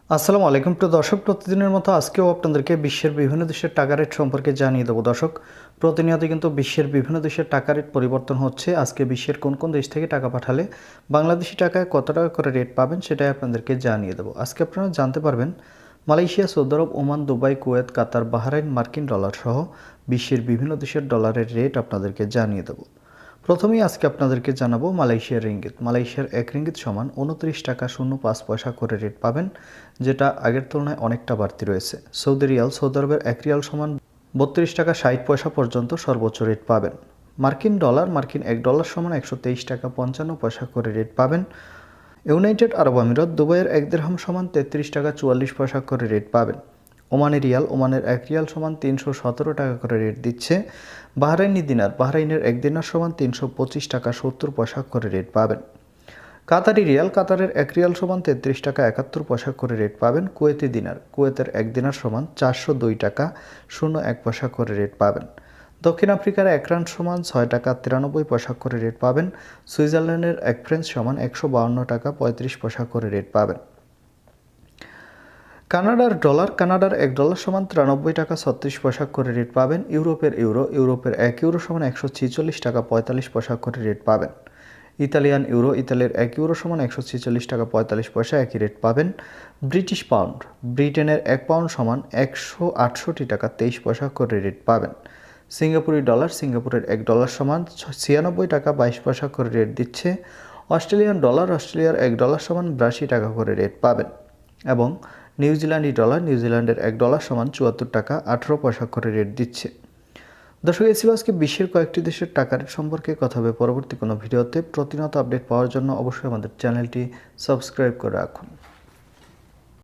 আসসালামু আলাইকুম প্রিয় দর্শক, প্রতিদিনের মতো আজকেও আপনাদেরকে বিশ্বের বিভিন্ন দেশের টাকা রেট সম্পর্কে জানিয়ে দেবো। দর্শক, প্রতিনিয়ত কিন্তু বিশ্বের বিভিন্ন দেশের টাকা রেট পরিবর্তন হচ্ছে। আজকে বিশ্বের কোন কোন দেশ থেকে টাকা পাঠালে বাংলাদেশি টাকায় কত টাকা করে রেট পাবেন সেটাই আপনাদেরকে জানিয়ে দেবো। আজকে আপনারা জানতে পারবেন মালয়েশিয়া, সৌদি আরব, ওমান, দুবাই, কুয়েত, কাতার, বাহরাইন, মার্কিন ডলার সহ বিশ্বের বিভিন্ন দেশের ডলারের রেট আপনাদেরকে জানিয়ে দেবো। প্রথমেই আজকে আপনাদেরকে জানাবো মালয়েশিয়ার রিঙ্গিত। মালয়েশিয়ার এক রিঙ্গিত সমান 29 টাকা 05 পয়সা করে রেট পাবেন, যেটা আগের তুলনায় অনেকটা বাড়তি রয়েছে। সৌদি রিয়াল, সৌদি আরবের এক রিয়াল সমান 32 টাকা 60 পয়সা পর্যন্ত সর্বোচ্চ রেট পাবেন। মার্কিন ডলার, মার্কিন এক ডলার সমান 123 টাকা 55 পয়সা করে রেট পাবেন। ইউনাইটেড আরব আমিরাত, দুবাইয়ের এক দিরহাম সমান 33 টাকা 44 পয়সা করে রেট পাবেন। ওমানি রিয়াল, ওমানের এক রিয়াল সমান 317 টাকা করে রেট দিচ্ছে। বাহরাইনি দিনার, বাহরাইনের এক দিনার সমান 325 টাকা 70 পয়সা করে রেট পাবেন। কাতারি রিয়াল, কাতারের এক রিয়াল সমান 33 টাকা 71 পয়সা করে রেট পাবেন। কুয়েতি দিনার, কুয়েতের এক দিনার সমান 402 টাকা 01 পয়সা করে রেট পাবেন। দক্ষিণ আফ্রিকার এক রান সমান 6 টাকা 93 পয়সা করে রেট পাবেন। সুইজারল্যান্ডের এক ফ্রেন্স সমান 152 টাকা 35 পয়সা করে রেট পাবেন। কানাডার ডলার, কানাডার এক ডলার সমান 93 টাকা 36 পয়সা করে রেট পাবেন। ইউরোপের ইউরো, ইউরোপের এক ইউরো সমান 146 টাকা 45 পয়সা করে রেট পাবেন। ইতালিয়ান ইউরো, ইতালির এক ইউরো সমান 146 টাকা 45 পয়সা একই রেট পাবেন। ব্রিটিশ পাউন্ড, ব্রিটেনের এক পাউন্ড সমান 168 টাকা 23 পয়সা করে রেট পাবেন। সিঙ্গাপুরি ডলার, সিঙ্গাপুরের এক ডলার সমান 96 টাকা 22 পয়সা করে রেট দিচ্ছে। অস্ট্রেলিয়ান ডলার, অস্ট্রেলিয়ার এক ডলার সমান 82 টাকা করে রেট পাবেন। এবং নিউজিল্যান্ডি ডলার, নিউজিল্যান্ডের এক ডলার সমান 74 টাকা 18 পয়সা করে রেট দিচ্ছে। দর্শক, এই ছিল আজকে বিশ্বের কয়েকটি দেশের টাকা রেট সম্পর্কে কথা হবে পরবর্তী কোনো ভিডিওতে। প্রতিনিয়ত আপডেট পাওয়ার জন্য অবশ্যই আমাদের চ্যানেলটি সাবস্ক্রাইব করে রাখুন।